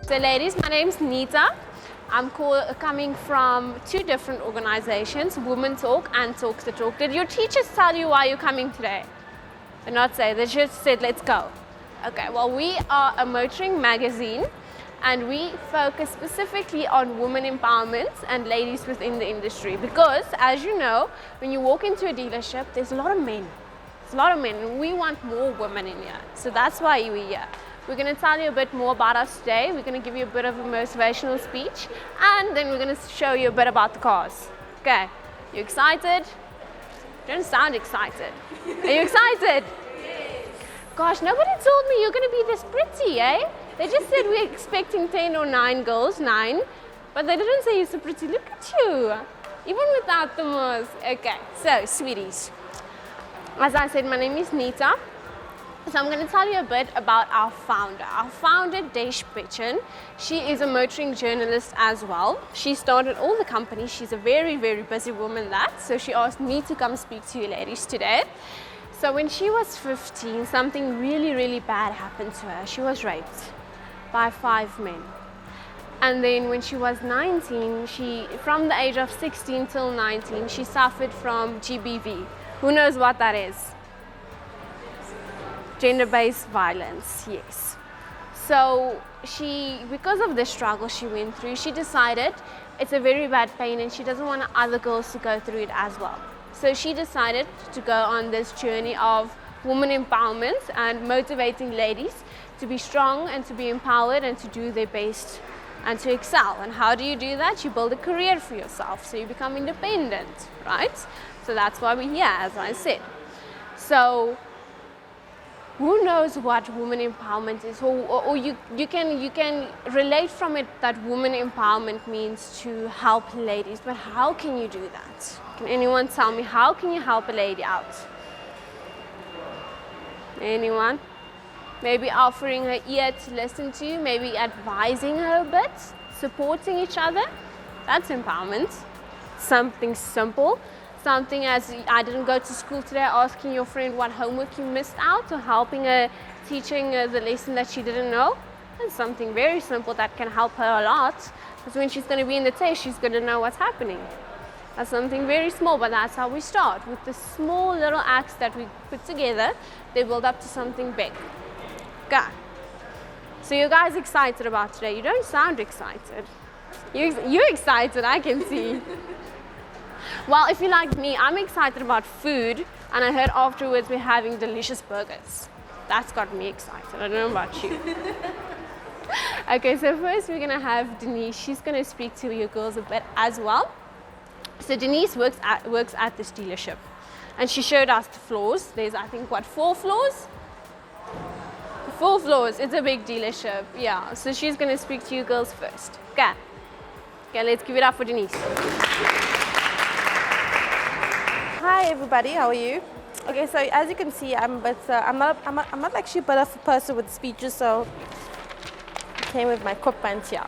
So ladies, my name's Nita. I'm coming from two different organizations, Women Talk and Talk the Talk. Did your teachers tell you why you're coming today? Did not say, they just said, let's go. Okay, well, we are a motoring magazine and we focus specifically on women empowerment and ladies within the industry because, as you know, when you walk into a dealership, there's a lot of men. There's a lot of men and we want more women in here. So that's why we're here. We're going to tell you a bit more about us today. We're going to give you a bit of a motivational speech and then we're going to show you a bit about the cars. Okay, you excited? You don't sound excited. Are you excited? Gosh, nobody told me you're going to be this pretty, eh? They just said we're expecting 10 or 9 girls, 9, but they didn't say you're so pretty. Look at you, even without the mask. Okay, so sweeties, as I said, my name is Nita. So I'm going to tell you a bit about our founder. Our founder, Desh Pechin, she is a motoring journalist as well. She started all the companies. She's a very, very busy woman so she asked me to come speak to you ladies today. So when she was 15, something really, really bad happened to her. She was raped by 5 men. And then when she was 19, from the age of 16 till 19, she suffered from GBV. Who knows what that is? Gender-based violence, yes. So because of the struggle she went through, she decided it's a very bad pain and she doesn't want other girls to go through it as well. So she decided to go on this journey of women empowerment and motivating ladies to be strong and to be empowered and to do their best and to excel. And how do you do that? You build a career for yourself, so you become independent, right? So that's why we're here, as I said. So who knows what women empowerment is, or you can relate from it that women empowerment means to help ladies, but how can you do that? Can anyone tell me, how can you help a lady out? Anyone? Maybe offering her ear to listen to you, maybe advising her a bit, supporting each other. That's empowerment. Something simple. Something as I didn't go to school today, asking your friend what homework you missed out or helping her, teaching her the lesson that she didn't know. That's something very simple that can help her a lot because when she's going to be in the test, she's going to know what's happening. That's something very small, but that's how we start. With the small little acts that we put together, they build up to something big. Okay. So you guys excited about today? You don't sound excited. You're excited, I can see. Well, if you're like me, I'm excited about food, and I heard afterwards we're having delicious burgers. That's got me excited. I don't know about you. Okay, so first we're gonna have Denise. She's gonna speak to you girls a bit as well. So Denise works at this dealership, and she showed us the floors. There's, I think, 4 floors? 4 floors. It's a big dealership. Yeah. So she's gonna speak to you girls first. Okay. Okay, let's give it up for Denise. Hi everybody, how are you? Okay, so as you can see, I'm not actually a bit of a person with speeches, so I came with my equipment here.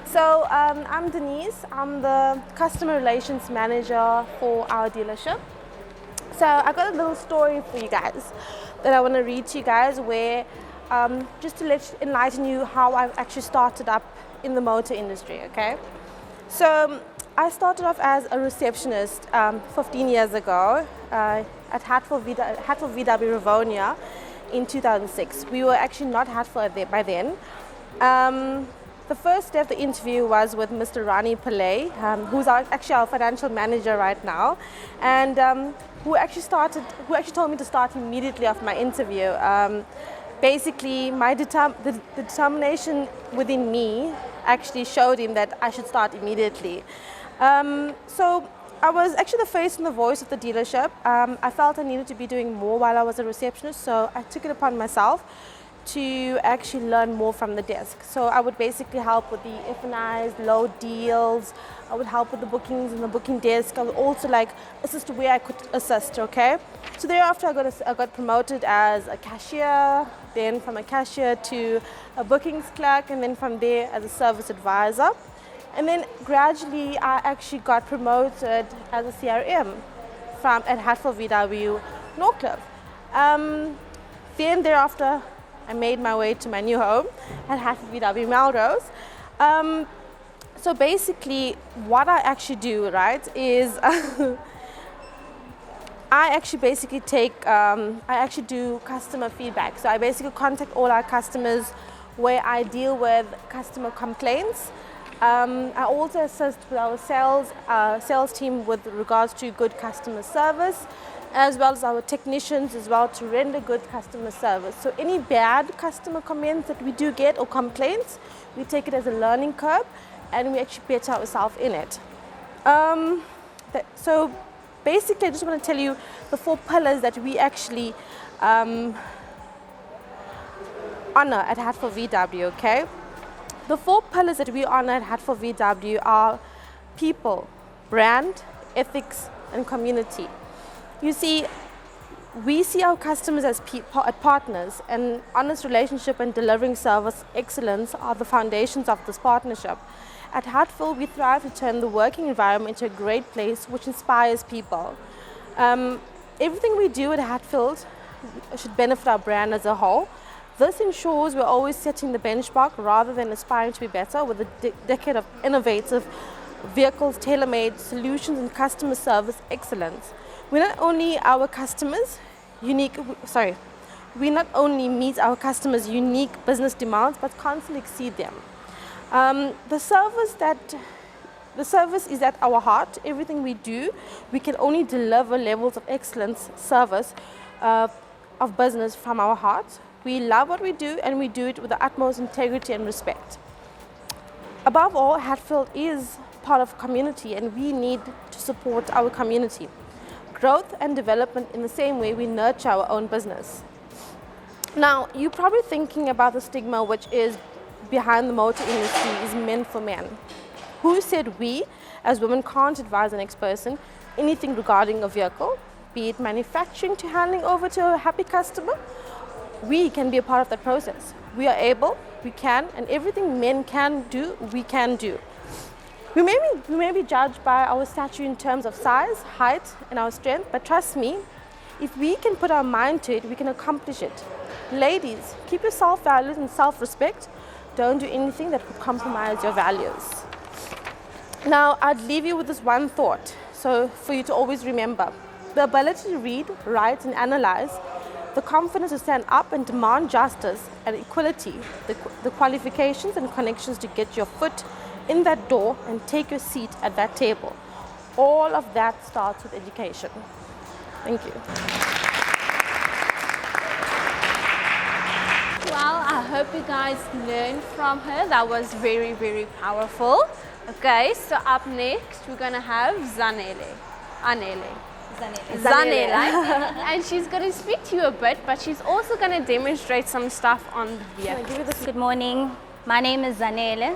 So I'm Denise. I'm the customer relations manager for our dealership. So I got a little story for you guys that I want to read to you guys, where just to enlighten you how I've actually started up in the motor industry. Okay, so I started off as a receptionist 15 years ago at Hatfield VW Melrose in 2006. We were actually not Hatfield by then. The first day of the interview was with Mr. Rani Pillay, who's actually our financial manager right now, and who actually told me to start immediately after my interview. Basically, the determination within me actually showed him that I should start immediately. So I was actually the face and the voice of the dealership. I felt I needed to be doing more while I was a receptionist, so I took it upon myself to actually learn more from the desk. So I would basically help with the F&Is, load deals. I would help with the bookings in the booking desk. I would also assist where I could assist, okay? So thereafter I got promoted as a cashier, then from a cashier to a bookings clerk, and then from there as a service advisor. And then gradually I actually got promoted as a CRM at Hatfield VW Melrose. Then thereafter I made my way to my new home at Hatfield VW Melrose. So basically, what I actually do, right, is I actually basically I actually do customer feedback. So I basically contact all our customers where I deal with customer complaints. I also assist with our sales team with regards to good customer service, as well as our technicians as well to render good customer service. So any bad customer comments that we do get or complaints, we take it as a learning curve and we actually better ourselves in it. So basically, I just want to tell you the 4 pillars that we actually honor at Hatfield VW, okay? The 4 pillars that we honor at Hatfield VW are people, brand, ethics, and community. You see, we see our customers as partners, and honest relationship and delivering service excellence are the foundations of this partnership. At Hatfield, we strive to turn the working environment into a great place which inspires people. Everything we do at Hatfield should benefit our brand as a whole. This ensures we're always setting the benchmark rather than aspiring to be better with a decade of innovative vehicles, tailor-made solutions, and customer service excellence. We not only meet our customers' unique business demands, but constantly exceed them. The service is at our heart. Everything we do, we can only deliver levels of excellence service of business from our hearts. We love what we do, and we do it with the utmost integrity and respect. Above all, Hatfield is part of a community, and we need to support our community. Growth and development in the same way we nurture our own business. Now, you're probably thinking about the stigma which is behind the motor industry is men for men. Who said we, as women, can't advise the next person anything regarding a vehicle, be it manufacturing to handing over to a happy customer? We can be a part of that process. We are able, we can, and everything men can do, we can do. We may be judged by our stature in terms of size, height, and our strength, but trust me, if we can put our mind to it, we can accomplish it. Ladies, keep your self-values and self-respect. Don't do anything that could compromise your values. Now, I'd leave you with this one thought, so for you to always remember. The ability to read, write, and analyze, the confidence to stand up and demand justice and equality, the qualifications and connections to get your foot in that door and take your seat at that table. All of that starts with education. Thank you. Well, I hope you guys learned from her. That was very, very powerful. Okay, so up next, we're going to have Zanele. Zanele. And she's going to speak to you a bit, but she's also going to demonstrate some stuff on the vehicle. Good morning. My name is Zanele.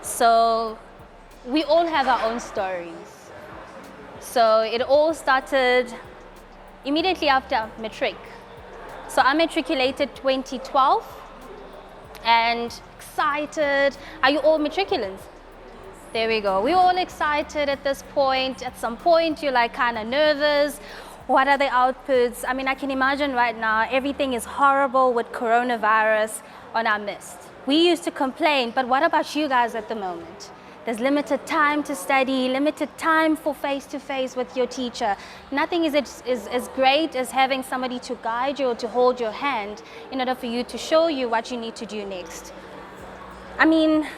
So we all have our own stories. So it all started immediately after matric. So I matriculated 2012 and excited. Are you all matriculants? There we go. We're all excited at this point. At some point, you're like kind of nervous. What are the outputs? I mean, I can imagine right now, everything is horrible with coronavirus on our midst. We used to complain, but what about you guys at the moment? There's limited time to study, limited time for face-to-face with your teacher. Nothing is as great as having somebody to guide you or to hold your hand in order for you to show you what you need to do next. I mean,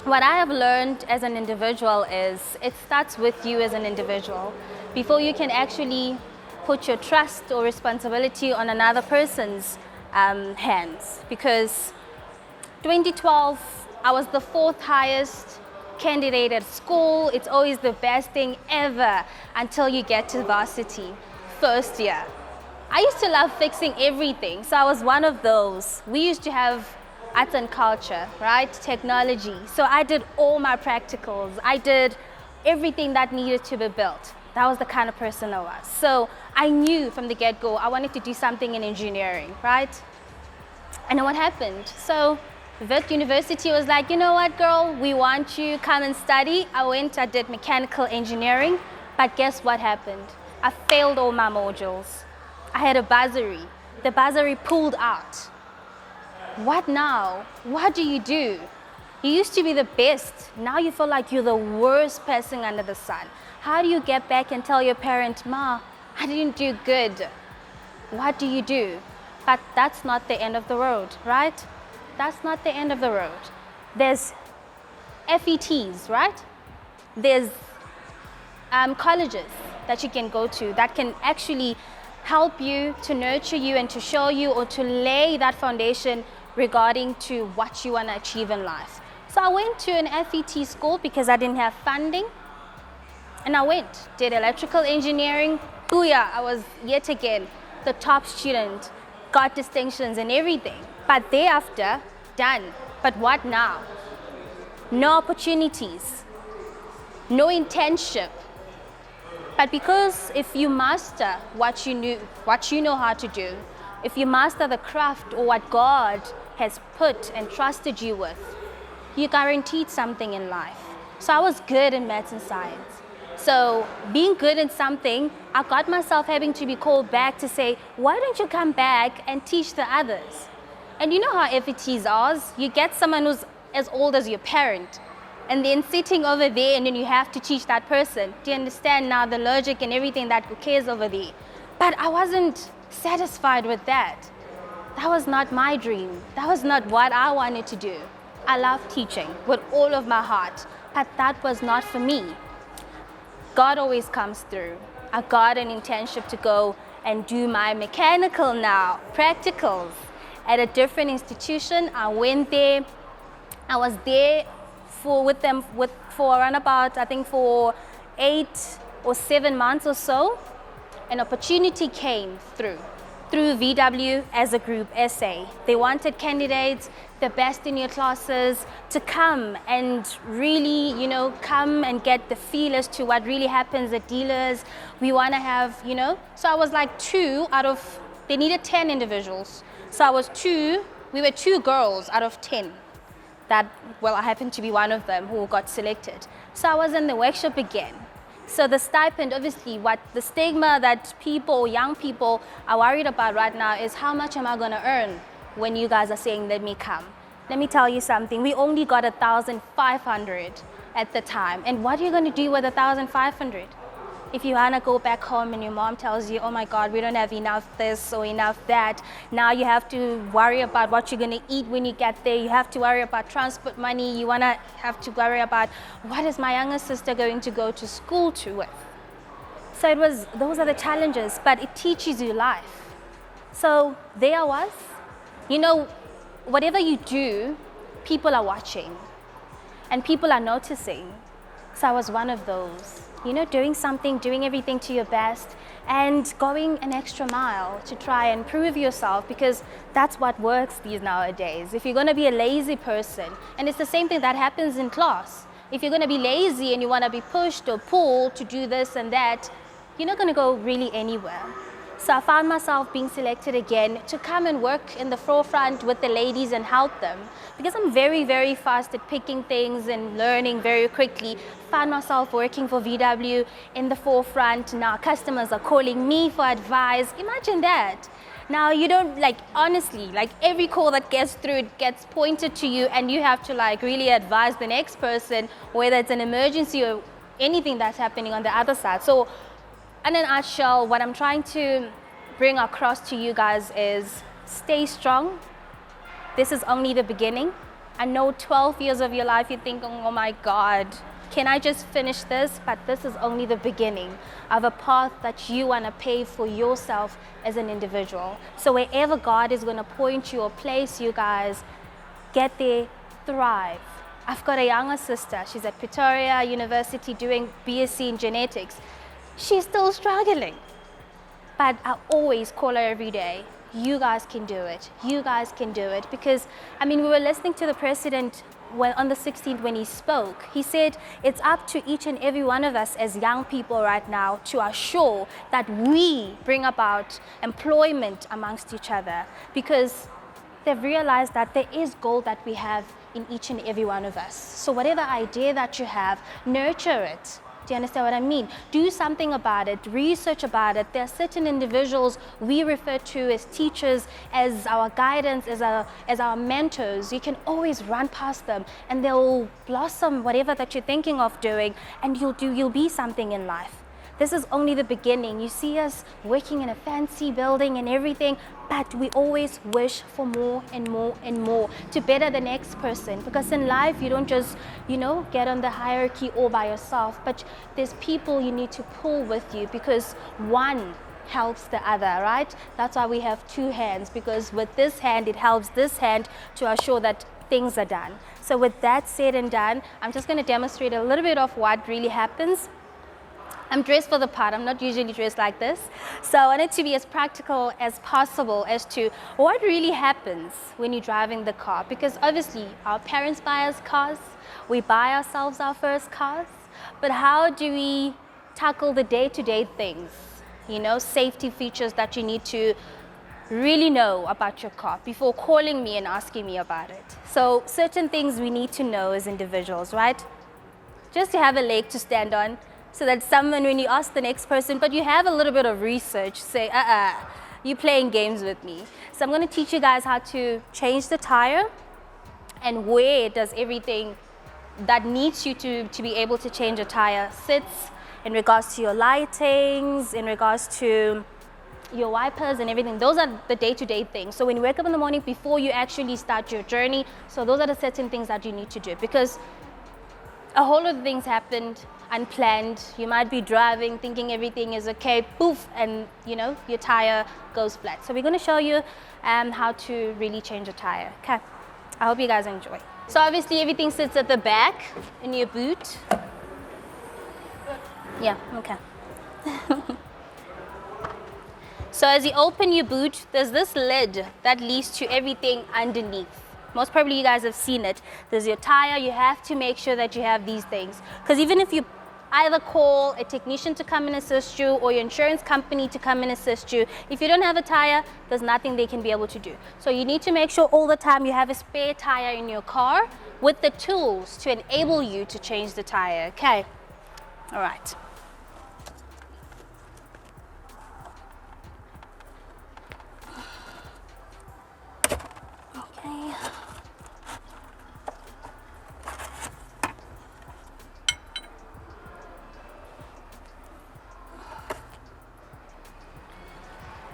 what I have learned as an individual is it starts with you as an individual. Before you can actually put your trust or responsibility on another person's hands. Because 2012, I was the 4th highest candidate at school. It's always the best thing ever until you get to varsity, first year. I used to love fixing everything, so I was one of those. We used to have arts and culture, right? Technology. So I did all my practicals. I did everything that needed to be built. That was the kind of person I was. So I knew from the get-go I wanted to do something in engineering, right? And then what happened? So Wits University was like, you know what, girl, we want you, come and study. I did mechanical engineering, but guess what happened? I failed all my modules. I had a bursary. The bursary pulled out. What now? What do? You used to be the best. Now you feel like you're the worst person under the sun. How do you get back and tell your parent, Ma, I didn't do good? What do you do? But that's not the end of the road, right? That's not the end of the road. There's FETs, right? There's colleges that you can go to that can actually help you, to nurture you and to show you or to lay that foundation regarding to what you want to achieve in life. So I went to an FET school because I didn't have funding. And I went, did electrical engineering. Booyah, I was yet again the top student, got distinctions and everything. But thereafter, done. But what now? No opportunities, no internship. But because if you master what you know how to do, if you master the craft or what God has put and trusted you with, you're guaranteed something in life. So I was good in maths and science. So being good in something, I got myself having to be called back to say, why don't you come back and teach the others? And you know how FETs are? You get someone who's as old as your parent, and then sitting over there, and then you have to teach that person. Do you understand now the logic and everything that occurs over there? But I wasn't satisfied with that. That was not my dream. That was not what I wanted to do. I love teaching with all of my heart, but that was not for me. God always comes through. I got an internship to go and do my mechanical now, practicals at a different institution. I went there. I was there for around about, I think for 8 or 7 months or so. An opportunity came through VW as a group SA. They wanted candidates, the best in your classes, to come and really, come and get the feel as to what really happens at dealers. We want to have, So I was like 2 out of, they needed 10 individuals. So we were 2 girls out of 10. I happened to be one of them who got selected. So I was in the workshop again. So the stipend, obviously, what the stigma that young people are worried about right now is how much am I going to earn when you guys are saying, let me come. Let me tell you something, we only got 1,500 at the time. And what are you going to do with 1,500? If you want to go back home and your mom tells you, oh my God, we don't have enough this or enough that, now you have to worry about what you're going to eat when you get there. You have to worry about transport money. You have to worry about what is my younger sister going to go to school with. So those are the challenges, but it teaches you life. So there I was. Whatever you do, people are watching and people are noticing. So I was one of those. Doing something, doing everything to your best and going an extra mile to try and prove yourself, because that's what works these nowadays. If you're going to be a lazy person, and it's the same thing that happens in class. If you're going to be lazy and you want to be pushed or pulled to do this and that, you're not going to go really anywhere. So I found myself being selected again to come and work in the forefront with the ladies and help them. Because I'm very, very fast at picking things and learning very quickly. Found myself working for VW in the forefront. Now customers are calling me for advice. Imagine that. Now you don't, honestly, every call that gets through, it gets pointed to you and you have to really advise the next person, whether it's an emergency or anything that's happening on the other side. So in a nutshell, what I'm trying to bring across to you guys is stay strong. This is only the beginning. I know 12 years of your life, you're thinking, oh my God, can I just finish this? But this is only the beginning of a path that you want to pave for yourself as an individual. So wherever God is going to point you or place you guys, get there, thrive. I've got a younger sister. She's at Pretoria University doing BSc in genetics. She's still struggling. But I always call her every day. You guys can do it. You guys can do it. Because, we were listening to the president on the 16th when he spoke. He said it's up to each and every one of us as young people right now to assure that we bring about employment amongst each other. Because they've realized that there is gold that we have in each and every one of us. So whatever idea that you have, nurture it. Do you understand what I mean? Do something about it, research about it. There are certain individuals we refer to as teachers, as our guidance, as our mentors. You can always run past them and they'll blossom whatever that you're thinking of doing, and you'll be something in life. This is only the beginning. You see us working in a fancy building and everything, but we always wish for more and more and more to better the next person. Because in life, you don't just, get on the hierarchy all by yourself, but there's people you need to pull with you, because one helps the other, right? That's why we have two hands, because with this hand, it helps this hand to assure that things are done. So with that said and done, I'm just going to demonstrate a little bit of what really happens. I'm dressed for the part. I'm not usually dressed like this. So I wanted to be as practical as possible as to what really happens when you're driving the car. Because obviously our parents buy us cars. We buy ourselves our first cars. But how do we tackle the day-to-day things? Safety features that you need to really know about your car before calling me and asking me about it. So certain things we need to know as individuals, right? Just to have a leg to stand on, so that someone, when you ask the next person, but you have a little bit of research, say, you're playing games with me. So I'm going to teach you guys how to change the tire and where does everything that needs you to be able to change a tire sits, in regards to your lightings, in regards to your wipers and everything. Those are the day-to-day things. So when you wake up in the morning before you actually start your journey, so those are the certain things that you need to do, because a whole lot of things happened unplanned. You might be driving thinking everything is okay, poof, and your tire goes flat. So we're going to show you how to really change a tire. Okay, I hope you guys enjoy. So obviously everything sits at the back in your boot. Yeah, okay. So as you open your boot, there's this lid that leads to everything underneath. Most probably you guys have seen it. There's your tire. You have to make sure that you have these things, because even if you either call a technician to come and assist you or your insurance company to come and assist you, if you don't have a tire, there's nothing they can be able to do. So you need to make sure all the time you have a spare tire in your car with the tools to enable you to change the tire. Okay, all right. Okay.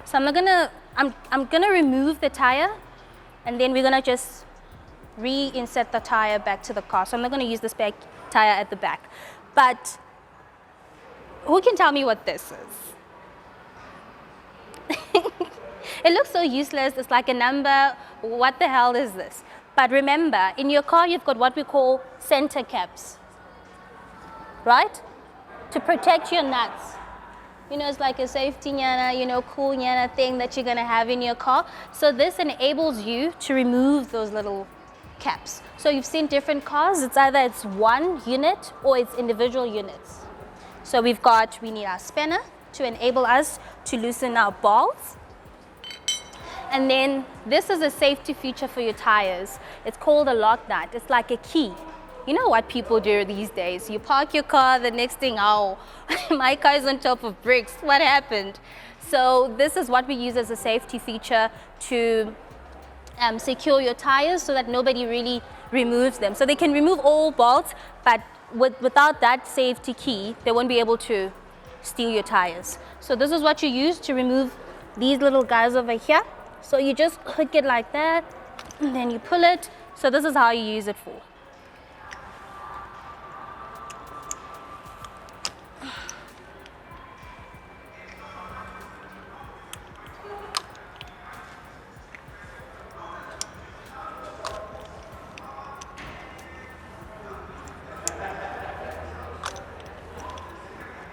So I'm gonna remove the tire, and then we're gonna just reinsert the tire back to the car. So I'm not gonna use this back tire at the back. But who can tell me what this is? It looks so useless. It's like a number. What the hell is this? But remember, in your car you've got what we call center caps, right? To protect your nuts. It's like a safety nyana, cool nyana thing that you're gonna have in your car. So this enables you to remove those little caps. So you've seen different cars, it's either it's one unit or it's individual units. So we need our spanner to enable us to loosen our bolts. And then this is a safety feature for your tires. It's called a lock nut. It's like a key. You know what people do these days? You park your car, the next thing, oh, my car is on top of bricks. What happened? So this is what we use as a safety feature to secure your tires so that nobody really removes them. So they can remove all bolts, but without that safety key, they won't be able to steal your tires. So this is what you use to remove these little guys over here. So you just hook it like that, and then you pull it. So this is how you use it for.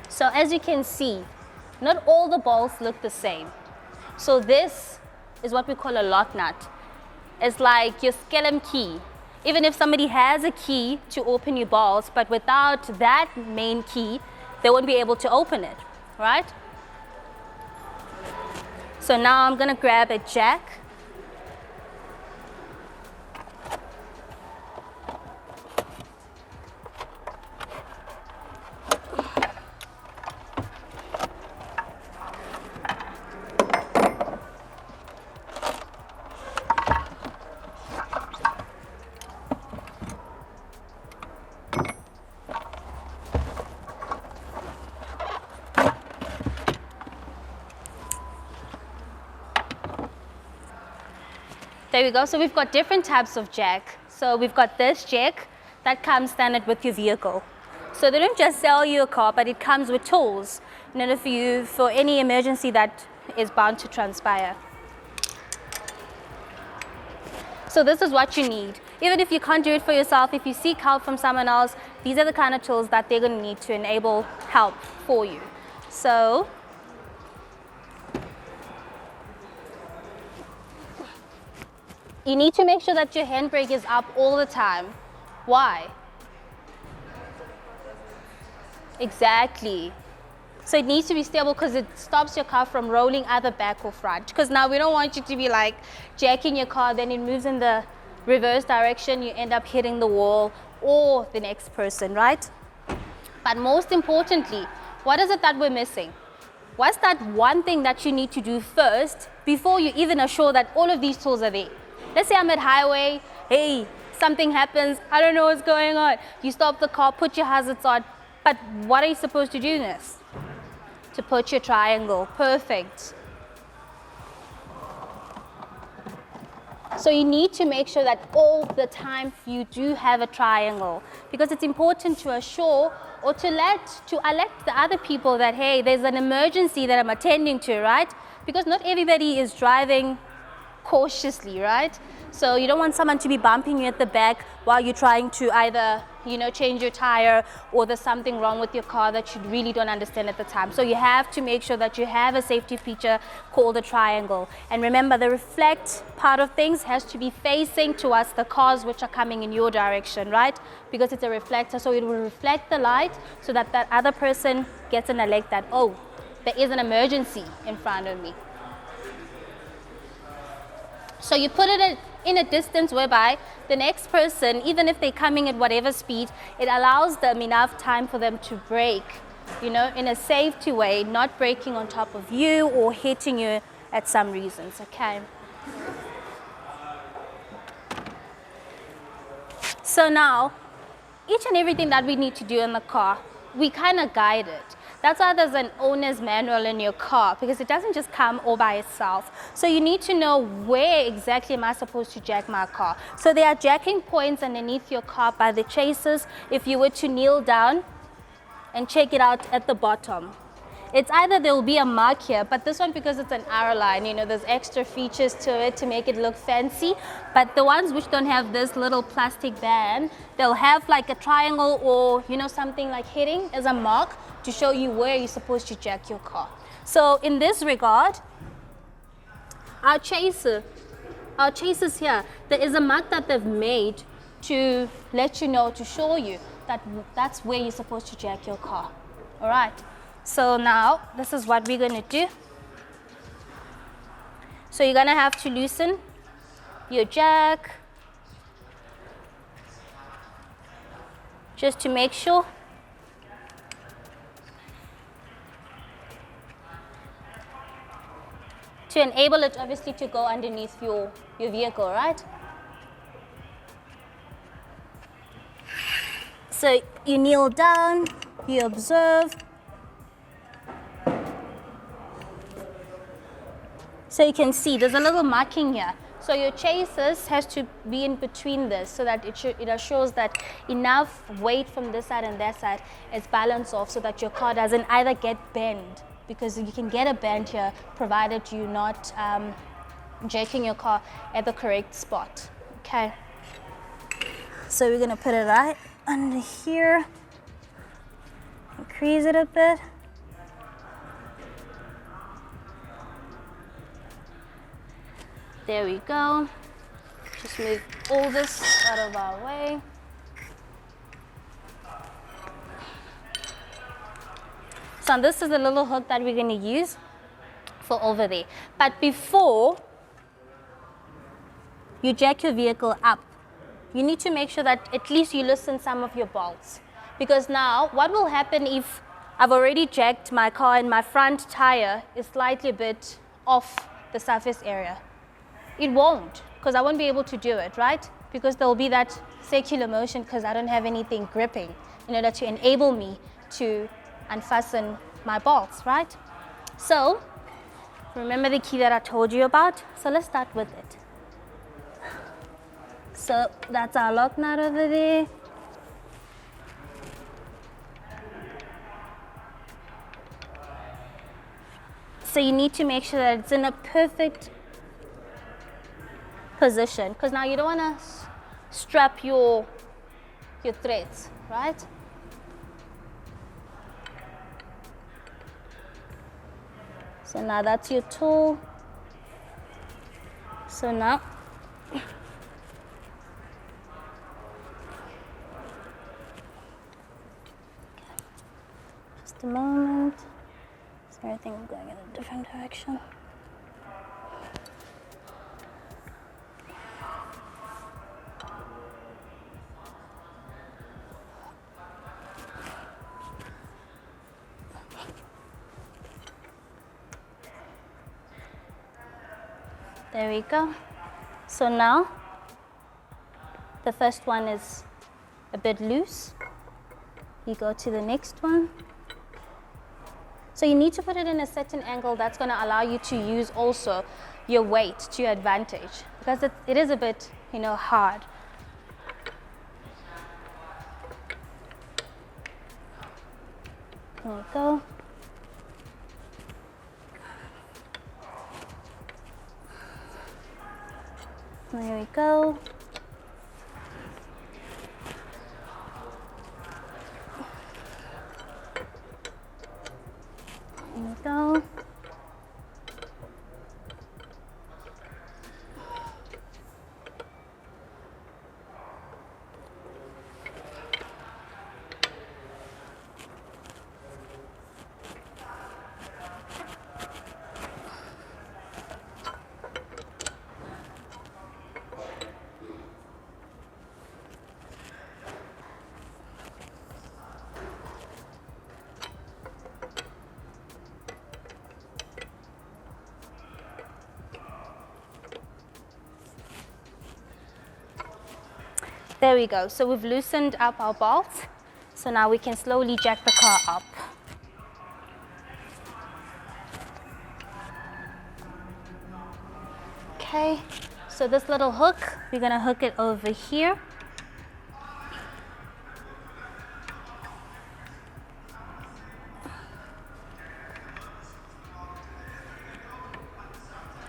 So as you can see, not all the bolts look the same. So this is what we call a lock nut. It's like your skellum key. Even if somebody has a key to open your bolts, but without that main key, they won't be able to open it, right? So now I'm gonna grab a jack. There we go. So we've got different types of jack. So we've got this jack that comes standard with your vehicle. So they don't just sell you a car, but it comes with tools in order for any emergency that is bound to transpire. So this is what you need. Even if you can't do it for yourself, if you seek help from someone else, these are the kind of tools that they're going to need to enable help for you. So you need to make sure that your handbrake is up all the time. Why? Exactly. So it needs to be stable because it stops your car from rolling either back or front. Because now we don't want you to be like jacking your car, then it moves in the reverse direction, you end up hitting the wall or the next person, right? But most importantly, what is it that we're missing? What's that one thing that you need to do first before you even are sure that all of these tools are there? Let's say I'm at highway, hey, something happens, I don't know what's going on. You stop the car, put your hazards on, but what are you supposed to do next? To put your triangle, perfect. So you need to make sure that all the time you do have a triangle, because it's important to assure or to alert the other people that, hey, there's an emergency that I'm attending to, right? Because not everybody is driving cautiously, right? So you don't want someone to be bumping you at the back while you're trying to either, change your tire, or there's something wrong with your car that you really don't understand at the time. So you have to make sure that you have a safety feature called a triangle. And remember, the reflect part of things has to be facing towards the cars which are coming in your direction, right? Because it's a reflector, so it will reflect the light so that that other person gets an alert that, oh, there is an emergency in front of me. So you put it in a distance whereby the next person, even if they're coming at whatever speed, it allows them enough time for them to brake, in a safety way, not braking on top of you or hitting you at some reasons, okay? So now, each and everything that we need to do in the car, we kind of guide it. That's why there's an owner's manual in your car, because it doesn't just come all by itself. So you need to know where exactly am I supposed to jack my car. So there are jacking points underneath your car by the chasers. If you were to kneel down and check it out at the bottom, it's either there will be a mark here, but this one, because it's an arrow line, there's extra features to it to make it look fancy. But the ones which don't have this little plastic band, they'll have like a triangle or, something like hitting as a mark to show you where you're supposed to jack your car. So in this regard, our chasers here, there is a mark that they've made to let you know, to show you that that's where you're supposed to jack your car. All right. So now, this is what we're going to do. So you're going to have to loosen your jack just to make sure. To enable it, obviously, to go underneath your vehicle, right? So you kneel down, you observe. So you can see there's a little marking here. So your chasers has to be in between this so that it assures that enough weight from this side and that side is balanced off so that your car doesn't either get bent, because you can get a bend here provided you're not jacking your car at the correct spot. Okay. So we're gonna put it right under here, increase it a bit. There we go. Just move all this out of our way. So this is the little hook that we're going to use for over there. But before you jack your vehicle up, you need to make sure that at least you loosen some of your bolts. Because now, what will happen if I've already jacked my car and my front tire is slightly a bit off the surface area? It won't, because I won't be able to do it, right? Because there will be that circular motion because I don't have anything gripping in order to enable me to unfasten my bolts, right? So, remember the key that I told you about? So let's start with it. So that's our lock nut over there. So you need to make sure that it's in a perfect position, because now you don't want to strap your threads, right? So now that's your tool. So now just a moment. So I think I'm going in a different direction. There we go. So now the first one is a bit loose. You go to the next one. So you need to put it in a certain angle that's going to allow you to use also your weight to your advantage, because it is a bit, hard. There we go. There we go. There we go. There we go. So we've loosened up our bolts. So now we can slowly jack the car up. Okay, so this little hook, we're gonna hook it over here.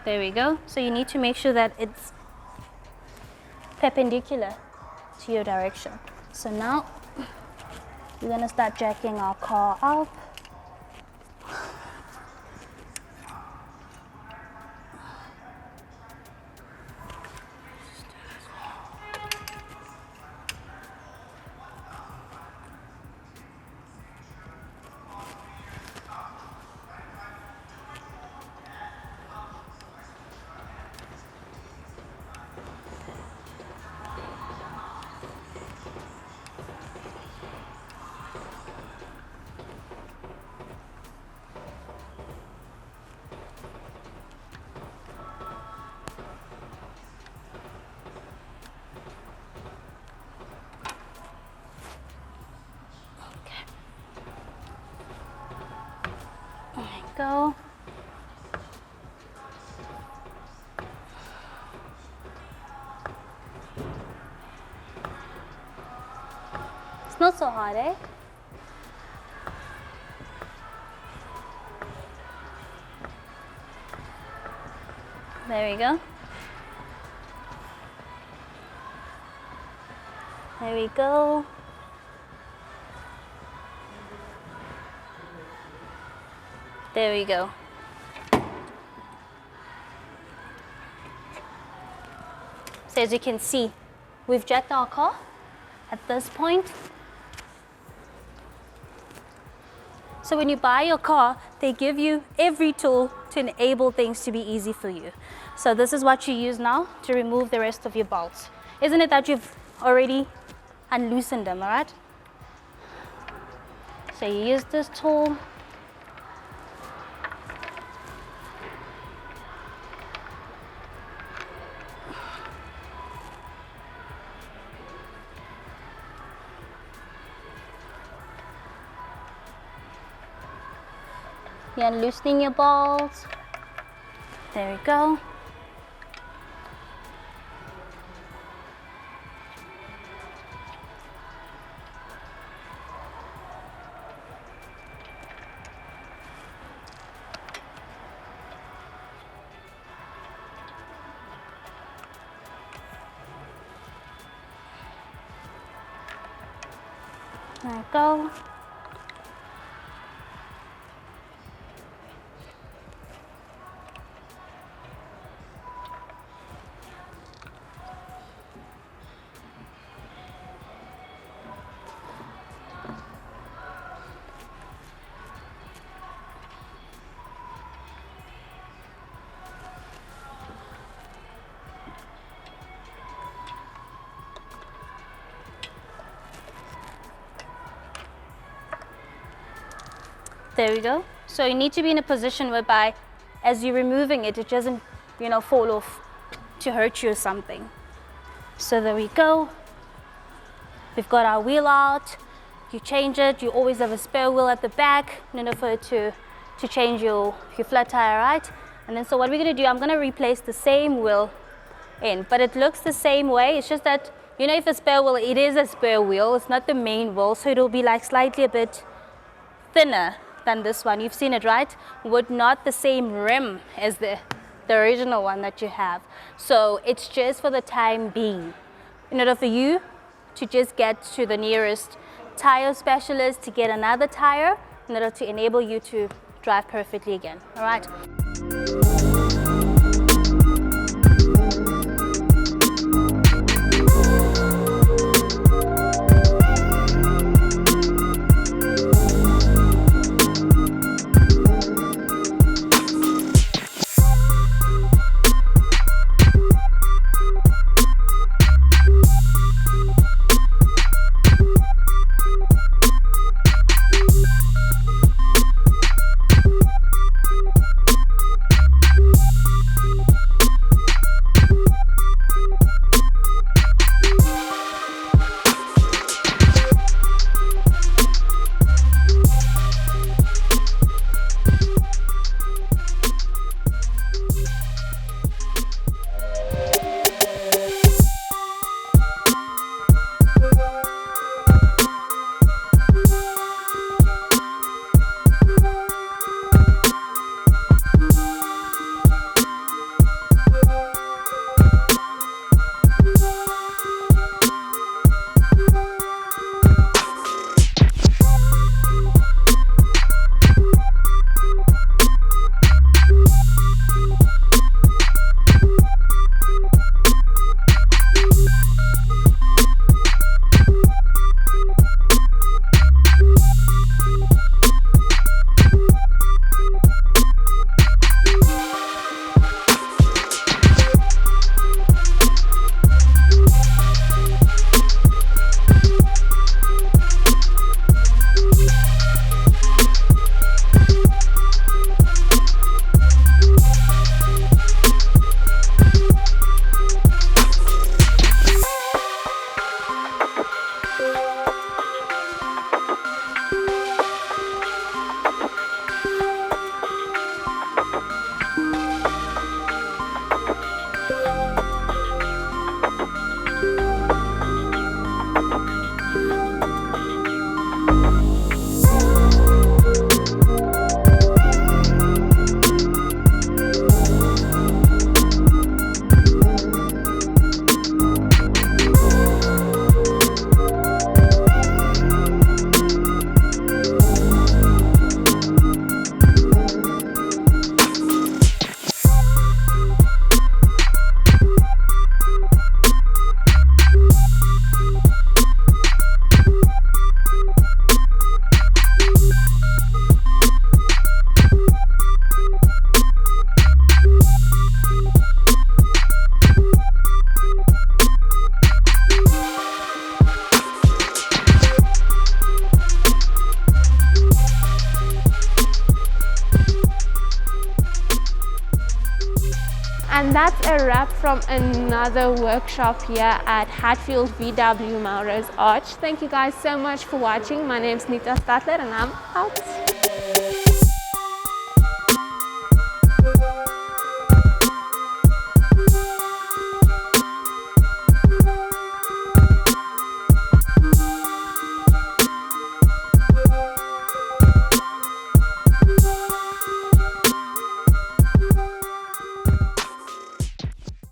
There we go. So you need to make sure that it's perpendicular to your direction. So now we're gonna start jacking our car up. Go. It's not so hard, eh? There we go. There we go. There we go. So as you can see, we've jacked our car at this point. So when you buy your car, they give you every tool to enable things to be easy for you. So this is what you use now to remove the rest of your bolts. Isn't it that you've already unloosened them, all right? So you use this tool. You're loosening your bolts. There we go. There you go. There we go. So you need to be in a position whereby as you're removing it, it doesn't, fall off to hurt you or something. So there we go. We've got our wheel out. You change it. You always have a spare wheel at the back in order for it to change your flat tire, right? And then so what we're going to do, I'm going to replace the same wheel in, but it looks the same way. It's just that, if a spare wheel, it is a spare wheel. It's not the main wheel, so it'll be like slightly a bit thinner than this one. You've seen it, right? With not the same rim as the original one that you have. So it's just for the time being. In order for you to just get to the nearest tire specialist to get another tire in order to enable you to drive perfectly again. All right. And that's a wrap from another workshop here at Hatfield VW Melrose Arch. Thank you guys so much for watching. My name is Nita Statler and I'm out.